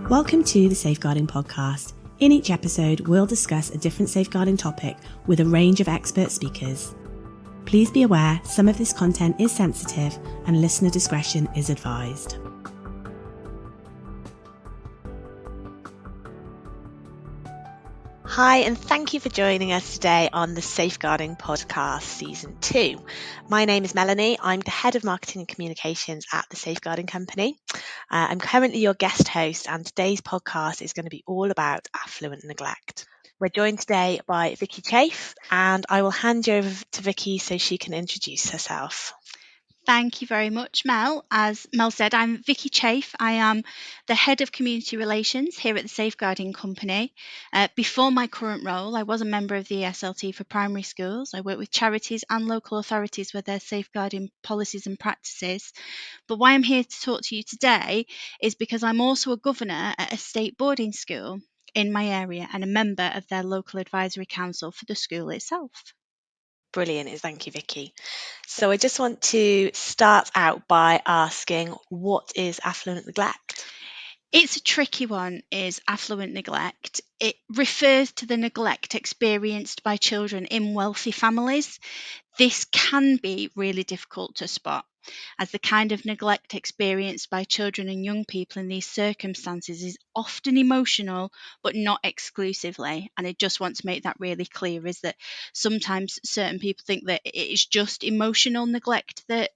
Welcome to the Safeguarding Podcast. In each episode, we'll discuss a different safeguarding topic with a range of expert speakers. Please be aware some of this content is sensitive and listener discretion is advised. Hi, and thank you for joining us today on the Safeguarding Podcast Season 2. My name is Melanie. I'm the Head of Marketing and Communications at the Safeguarding Company. I'm currently your guest host, and today's podcast is going to be all about affluent neglect. We're joined today by Vikkey Chaffe, and I will hand you over to Vikkey so she can introduce herself. Thank you very much, Mel. As Mel said, I'm Vikkey Chaffe. I am the Head of Community Relations here at the Safeguarding Company. Before my current role, I was a member of the SLT for primary schools. I work with charities and local authorities with their safeguarding policies and practices. But why I'm here to talk to you today is because I'm also a governor at a state boarding school in my area and a member of their local advisory council for the school itself. Brilliant. Thank you, Vikkey. So I just want to start out by asking, what is affluent neglect? It's a tricky one, is affluent neglect. It refers to the neglect experienced by children in wealthy families. This can be really difficult to spot, as the kind of neglect experienced by children and young people in these circumstances is often emotional, but not exclusively. And I just want to make that really clear, is that sometimes certain people think that it is just emotional neglect that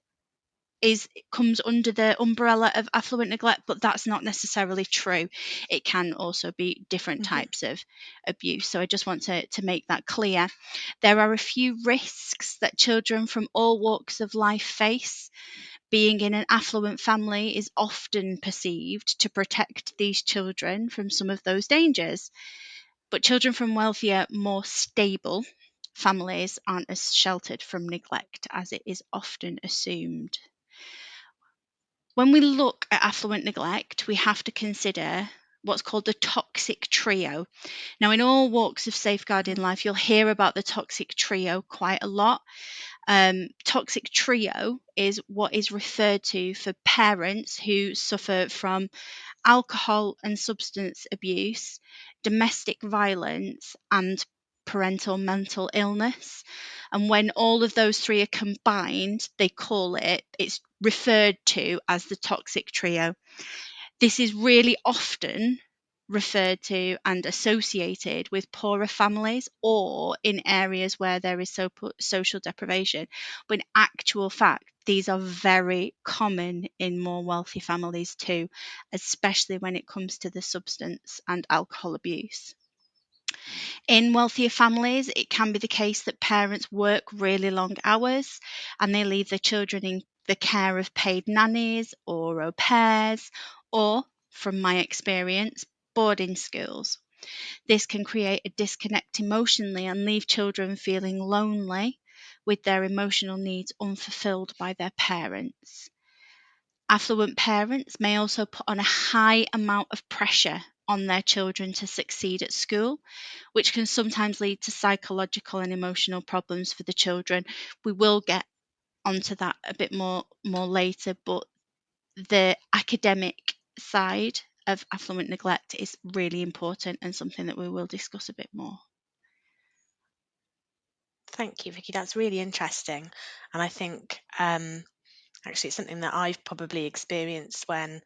comes under the umbrella of affluent neglect, but that's not necessarily true. It can also be different types of abuse. So I just want to make that clear. There are a few risks that children from all walks of life face. Being in an affluent family is often perceived to protect these children from some of those dangers. But children from wealthier, more stable families aren't as sheltered from neglect as it is often assumed. When we look at affluent neglect, we have to consider what's called the toxic trio. Now, in all walks of safeguarding life, you'll hear about the toxic trio quite a lot. Toxic trio is what is referred to for parents who suffer from alcohol and substance abuse, domestic violence, and parental mental illness. And when all of those three are combined, it's referred to as the toxic trio. This is really often referred to and associated with poorer families or in areas where there is social deprivation. But in actual fact, these are very common in more wealthy families too, especially when it comes to the substance and alcohol abuse. In wealthier families, it can be the case that parents work really long hours and they leave their children in the care of paid nannies or au pairs, or, from my experience, boarding schools. This can create a disconnect emotionally and leave children feeling lonely with their emotional needs unfulfilled by their parents. Affluent parents may also put on a high amount of pressure on their children to succeed at school, which can sometimes lead to psychological and emotional problems for the children. We will get onto that a bit more later, but the academic side of affluent neglect is really important and something that we will discuss a bit more. Thank you, Vikkey. That's really interesting. And I think actually it's something that I've probably experienced when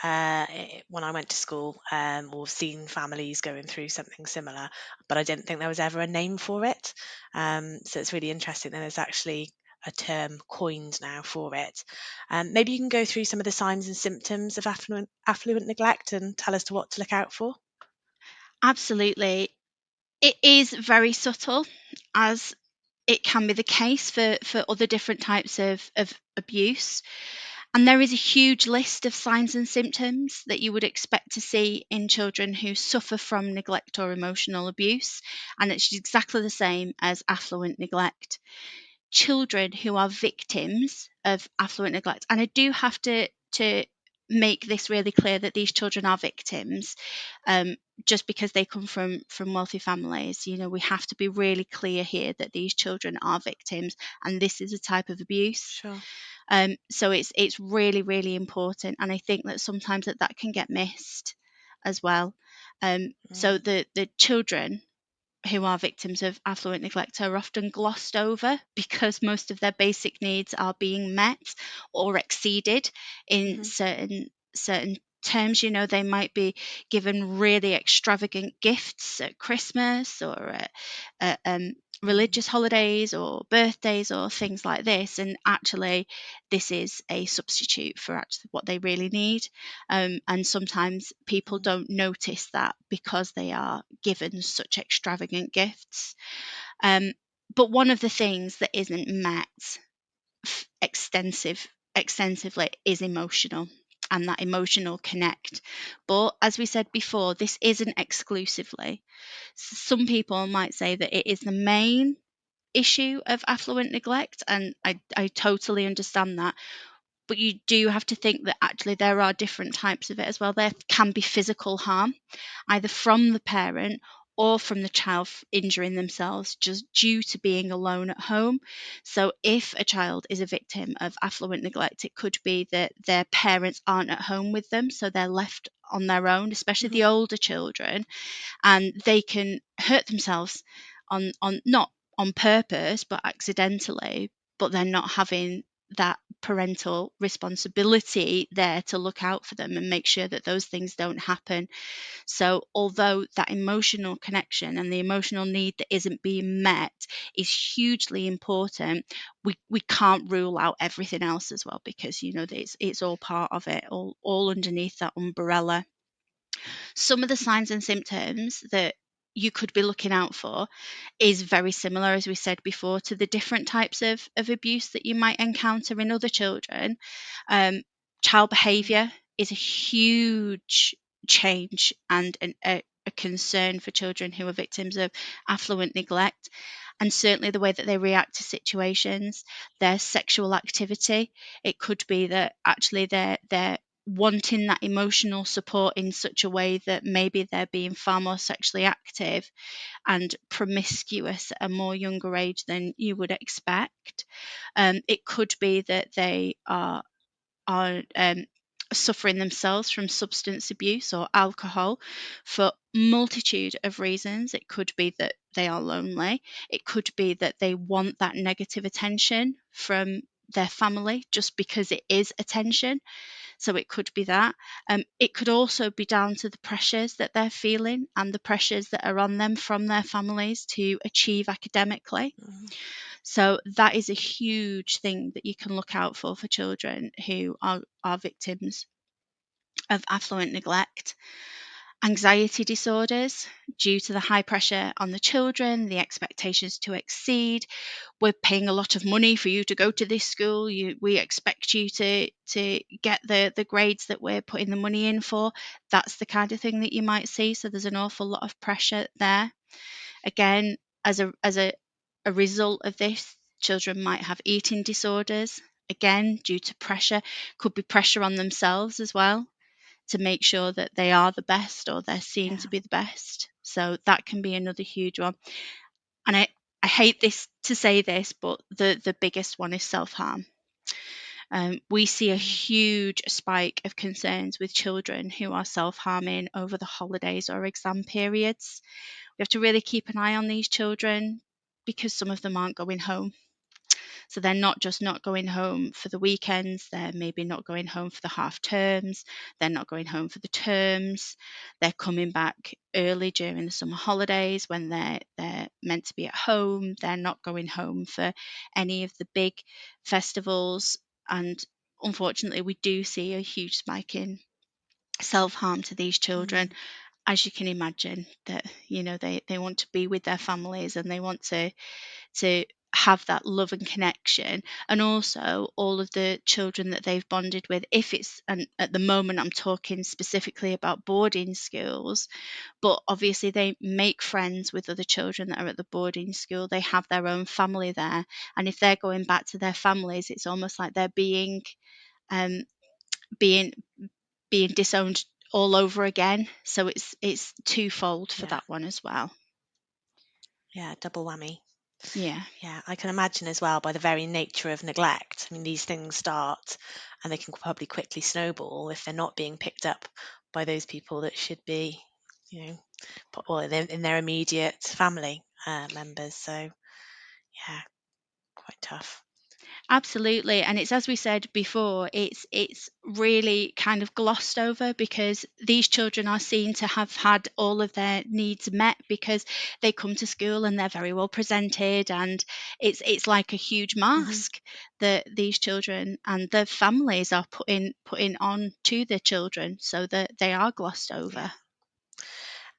I went to school, or seen families going through something similar, but I didn't think there was ever a name for it. So it's really interesting that there's actually a term coined now for it. Maybe you can go through some of the signs and symptoms of affluent neglect and tell us what to look out for. Absolutely. It is very subtle, as it can be the case for other different types of abuse. And there is a huge list of signs and symptoms that you would expect to see in children who suffer from neglect or emotional abuse. And it's exactly the same as affluent neglect. Children who are victims of affluent neglect, and I do have to make this really clear that these children are victims, just because they come from wealthy families. We have to be really clear here that these children are victims and this is a type of abuse. Sure. So it's really, really important, and I think that sometimes that can get missed. as well. So the children who are victims of affluent neglect are often glossed over because most of their basic needs are being met or exceeded in certain terms. You know, they might be given really extravagant gifts at Christmas or at religious holidays or birthdays or things like this, and actually this is a substitute for actually what they really need. And sometimes people don't notice that because they are given such extravagant gifts. But one of the things that isn't met extensively is emotional, and that emotional connect. But as we said before, this isn't exclusively. Some people might say that it is the main issue of affluent neglect, and I totally understand that. But you do have to think that actually there are different types of it as well. There can be physical harm, either from the parent or from the child injuring themselves just due to being alone at home. So if a child is a victim of affluent neglect, it could be that their parents aren't at home with them, so they're left on their own, especially the older children, and they can hurt themselves on not on purpose but accidentally, but they're not having that parental responsibility there to look out for them and make sure that those things don't happen. So although that emotional connection and the emotional need that isn't being met is hugely important, we can't rule out everything else as well, because you know it's all part of it, all underneath that umbrella. Some of the signs and symptoms that you could be looking out for is very similar, as we said before, to the different types of abuse that you might encounter in other children. Child behaviour is a huge change and a concern for children who are victims of affluent neglect, and certainly the way that they react to situations. Their sexual activity, it could be that actually they're wanting that emotional support in such a way that maybe they're being far more sexually active and promiscuous at a more younger age than you would expect. It could be that they are suffering themselves from substance abuse or alcohol for multitude of reasons. It could be that they are lonely. It could be that they want that negative attention from their family just because it is attention. So it could be that. It could also be down to the pressures that they're feeling and the pressures that are on them from their families to achieve academically. So that is a huge thing that you can look out for children who are victims of affluent neglect. Anxiety disorders, due to the high pressure on the children, the expectations to exceed. We're paying a lot of money for you to go to this school. We expect you to get the grades that we're putting the money in for. That's the kind of thing that you might see. So there's an awful lot of pressure there. Again, as a result of this, children might have eating disorders. Again, due to pressure, could be pressure on themselves as well to make sure that they are the best or they're seen to be the best. So that can be another huge one. And I hate this to say this, but the biggest one is self-harm. We see a huge spike of concerns with children who are self-harming over the holidays or exam periods. We have to really keep an eye on these children because some of them aren't going home. So they're not just not going home for the weekends, they're maybe not going home for the half terms, they're not going home for the terms, they're coming back early during the summer holidays when they're meant to be at home, they're not going home for any of the big festivals, and unfortunately we do see a huge spike in self-harm to these children. As you can imagine, that you know they want to be with their families and they want to have that love and connection, and also all of the children that they've bonded with, if it's, and at the moment I'm talking specifically about boarding schools, but obviously they make friends with other children that are at the boarding school, they have their own family there, and if they're going back to their families, it's almost like they're being being disowned all over again. So it's twofold for that one as well. Yeah, double whammy. Yeah. Yeah, I can imagine as well, by the very nature of neglect. I mean, these things start and they can probably quickly snowball if they're not being picked up by those people that should be, well, in their immediate family members. So, yeah, quite tough. Absolutely, and it's, as we said before, it's really kind of glossed over, because these children are seen to have had all of their needs met because they come to school and they're very well presented, and it's like a huge mask that these children and their families are putting on to the children, so that they are glossed over. Yeah.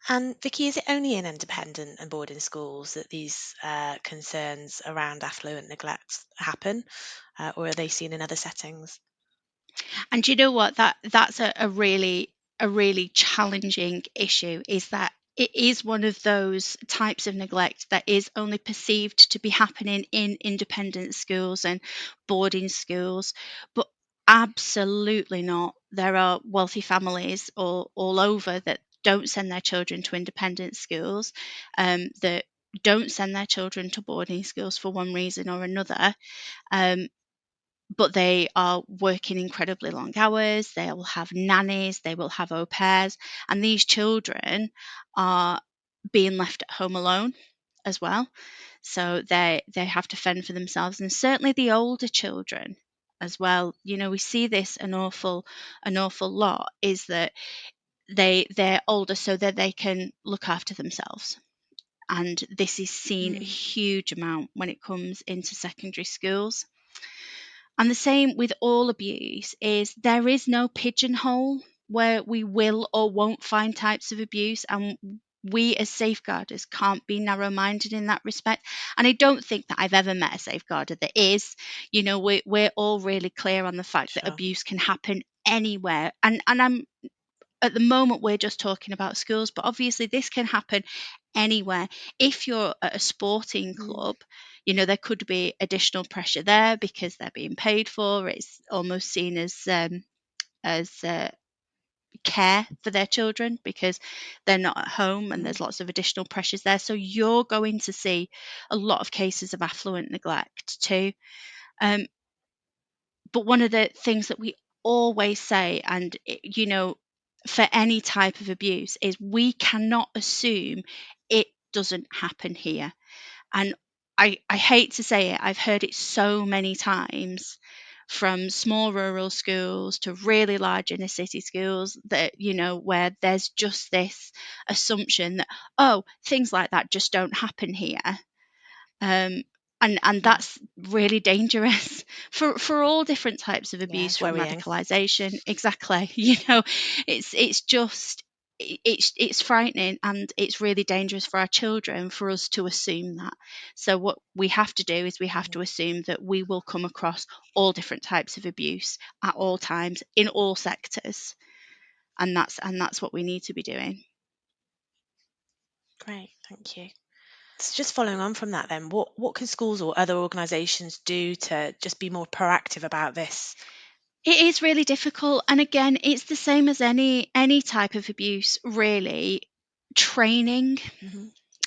And Vikkey, is it only in independent and boarding schools that these concerns around affluent neglect happen, or are they seen in other settings? And you know what? That's a really challenging issue, is that it is one of those types of neglect that is only perceived to be happening in independent schools and boarding schools, but absolutely not. There are wealthy families all over that don't send their children to independent schools, that don't send their children to boarding schools for one reason or another. But they are working incredibly long hours. They will have nannies, they will have au pairs, and these children are being left at home alone as well. So they have to fend for themselves, and certainly the older children as well. We see this an awful lot, is that they're older so that they can look after themselves. And this is seen a huge amount when it comes into secondary schools. And the same with all abuse, is there is no pigeonhole where we will or won't find types of abuse, and we as safeguarders can't be narrow-minded in that respect. And I don't think that I've ever met a safeguarder that is. We're all really clear on the fact that abuse can happen anywhere. And I'm, at the moment, we're just talking about schools, but obviously this can happen anywhere. If you're at a sporting club, there could be additional pressure there because they're being paid for. It's almost seen as care for their children because they're not at home, and there's lots of additional pressures there. So you're going to see a lot of cases of affluent neglect too. But one of the things that we always say, and for any type of abuse, is we cannot assume it doesn't happen here. And I hate to say it, I've heard it so many times, from small rural schools to really large inner city schools, that where there's just this assumption that, oh, things like that just don't happen here. And that's really dangerous for all different types of abuse, from Worrying. radicalization. Exactly. It's just it's frightening, and it's really dangerous for our children for us to assume that. So what we have to do is we have to assume that we will come across all different types of abuse at all times in all sectors, and that's what we need to be doing. Great, thank you. So just following on from that then, what can schools or other organisations do to just be more proactive about this? It is really difficult, and again, it's the same as any type of abuse, really. Training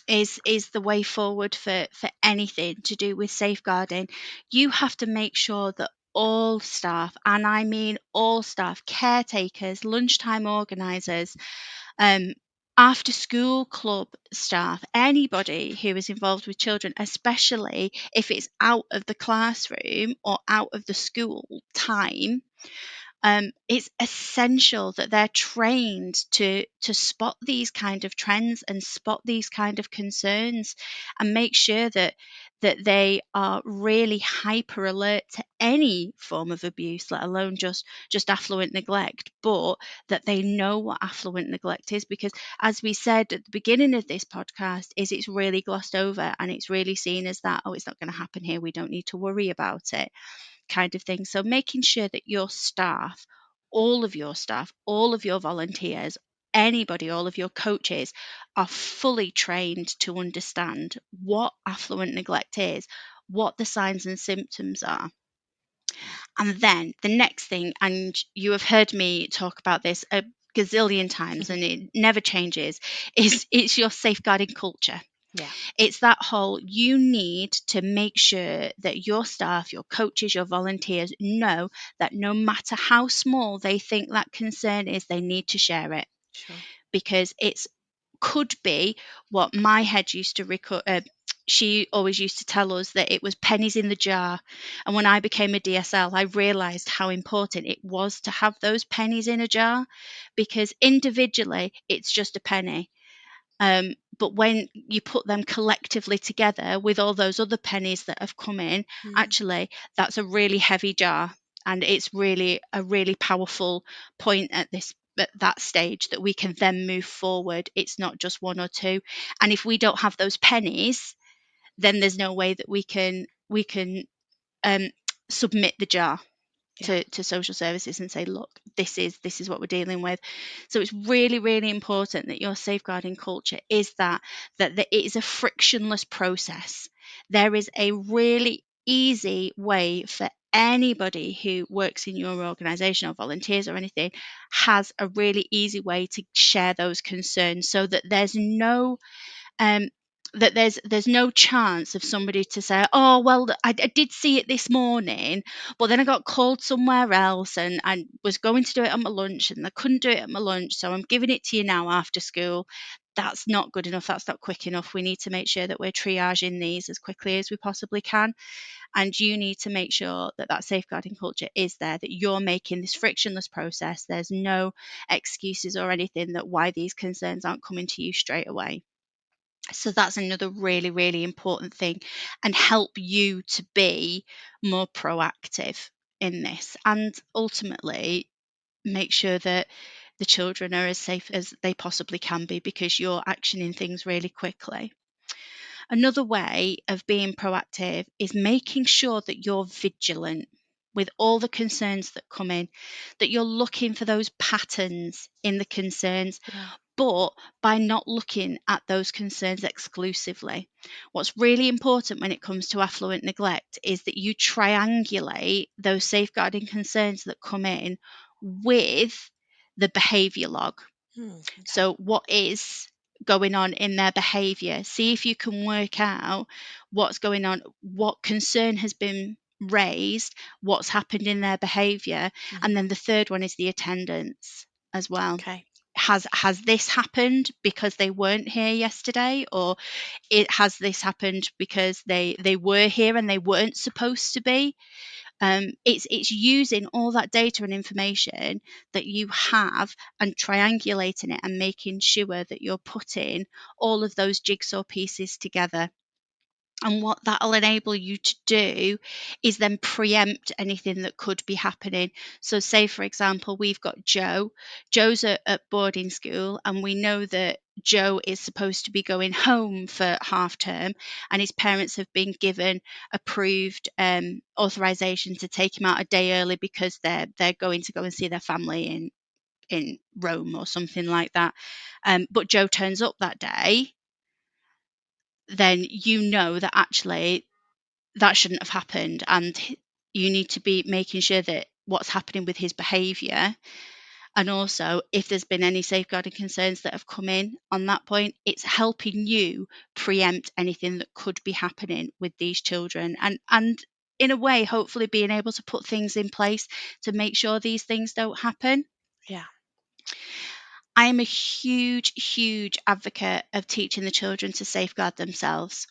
is the way forward for anything to do with safeguarding. You have to make sure that all staff, and I mean all staff, caretakers, lunchtime organisers, after school club staff, anybody who is involved with children, especially if it's out of the classroom or out of the school time, it's essential that they're trained to spot these kind of trends and spot these kind of concerns, and make sure that they are really hyper alert to any form of abuse, let alone just affluent neglect, but that they know what affluent neglect is. Because, as we said at the beginning of this podcast, it's really glossed over, and it's really seen as that, oh, it's not going to happen here, we don't need to worry about it, kind of thing. So making sure that your staff, all of your volunteers, anybody, all of your coaches are fully trained to understand what affluent neglect is, what the signs and symptoms are. And then the next thing, and you have heard me talk about this a gazillion times and it never changes, is it's your safeguarding culture. Yeah. It's that whole, you need to make sure that your staff, your coaches, your volunteers know that no matter how small they think that concern is, they need to share it. Sure. Because it's could be what my head used to she always used to tell us that it was pennies in the jar. And when I became a DSL, I realized how important it was to have those pennies in a jar, because individually it's just a penny. But when you put them collectively together with all those other pennies that have come in, actually, that's a really heavy jar. And it's really a really powerful point at that stage that we can then move forward. It's not just one or two. And if we don't have those pennies, then there's no way that we can submit the jar to social services and say, look, this is what we're dealing with. So it's really, really important that your safeguarding culture is that it is a frictionless process. There is a really easy way for anybody who works in your organisation or volunteers or anything, has a really easy way to share those concerns, so that there's no there's no chance of somebody to say, oh well, I did see it this morning, but then I got called somewhere else and I was going to do it at my lunch and I couldn't do it at my lunch, so I'm giving it to you now after school. That's not good enough. That's not quick enough. We need to make sure that we're triaging these as quickly as we possibly can. And you need to make sure that that safeguarding culture is there, that you're making this frictionless process. There's no excuses or anything that why these concerns aren't coming to you straight away. So that's another really, really important thing, and help you to be more proactive in this, and ultimately make sure that the children are as safe as they possibly can be, because you're actioning things really quickly. Another way of being proactive is making sure that you're vigilant with all the concerns that come in, that you're looking for those patterns in the concerns, but by not looking at those concerns exclusively. What's really important when it comes to affluent neglect is that you triangulate those safeguarding concerns that come in with the behaviour log. So what is going on in their behaviour? See if you can work out what's going on, what concern has been raised, what's happened in their behaviour. And then the third one is the attendance as well. Okay. Has this happened because they weren't here yesterday, or has this happened because they were here and they weren't supposed to be? It's using all that data and information that you have and triangulating it and making sure that you're putting all of those jigsaw pieces together. And what that'll enable you to do is then preempt anything that could be happening. So say, for example, we've got Joe. Joe's at boarding school, and we know that Joe is supposed to be going home for half term, and his parents have been given approved authorization to take him out a day early because they're going to go and see their family in Rome or something like that. But Joe turns up that day, then you know that actually that shouldn't have happened, and you need to be making sure that what's happening with his behaviour, and also if there's been any safeguarding concerns that have come in on that point, it's helping you preempt anything that could be happening with these children, and in a way hopefully being able to put things in place to make sure these things don't happen. Yeah. I am a huge advocate of teaching the children to safeguard themselves.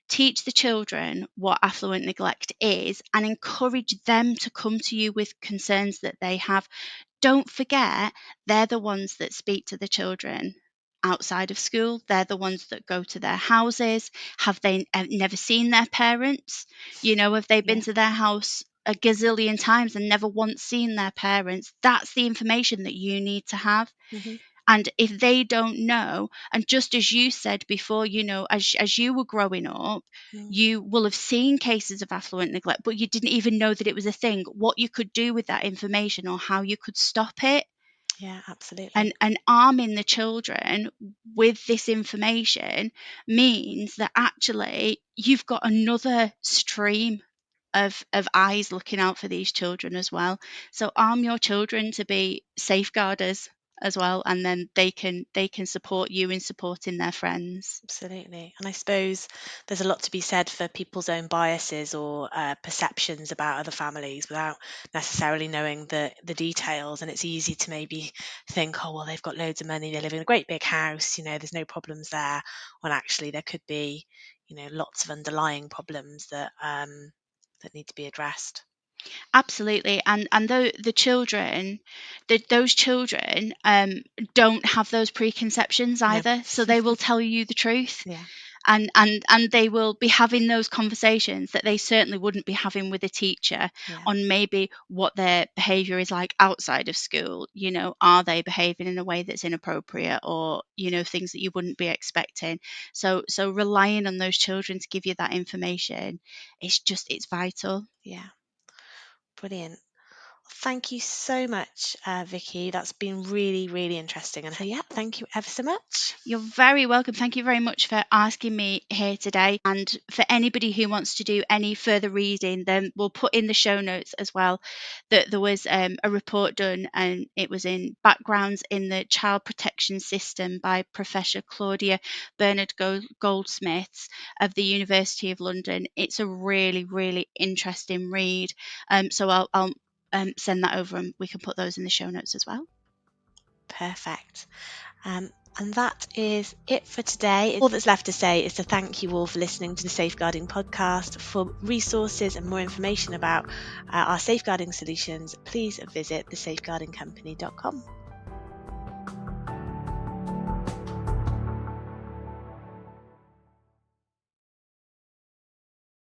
Teach the children what affluent neglect is and encourage them to come to you with concerns that they have. Don't forget, they're the ones that speak to the children outside of school. They're the ones that go to their houses. Have they never seen their parents? Have they been to their house a gazillion times and never once seen their parents? That's the information that you need to have. And if they don't know, and just as you said before, as you were growing up, you will have seen cases of affluent neglect, but you didn't even know that it was a thing, what you could do with that information or how you could stop it. Yeah, absolutely. And arming the children with this information means that actually you've got another stream of eyes looking out for these children as well. So arm your children to be safeguarders. as well, and then they can support you in supporting their friends. Absolutely. And I suppose there's a lot to be said for people's own biases or perceptions about other families without necessarily knowing the details. And it's easy to maybe think, oh, well, they've got loads of money, they live in a great big house, there's no problems there. When actually there could be, lots of underlying problems that need to be addressed. Absolutely, and the children, those children don't have those preconceptions either, so they will tell you the truth. Yeah. And they will be having those conversations that they certainly wouldn't be having with a teacher on maybe what their behavior is like outside of school. Are they behaving in a way that's inappropriate, or things that you wouldn't be expecting? So relying on those children to give you that information, it's vital. Yeah. Brilliant. Thank you so much, Vikkey. That's been really, really interesting. And thank you ever so much. You're very welcome. Thank you very much for asking me here today. And for anybody who wants to do any further reading, then we'll put in the show notes as well that there was a report done, and it was in Backgrounds in the Child Protection System by Professor Claudia Bernard Goldsmith of the University of London. It's a really, really interesting read. So I'll send that over, and we can put those in the show notes as well. Perfect. And that is it for today. All that's left to say is to thank you all for listening to the Safeguarding Podcast. For resources and more information about our safeguarding solutions, please visit thesafeguardingcompany.com.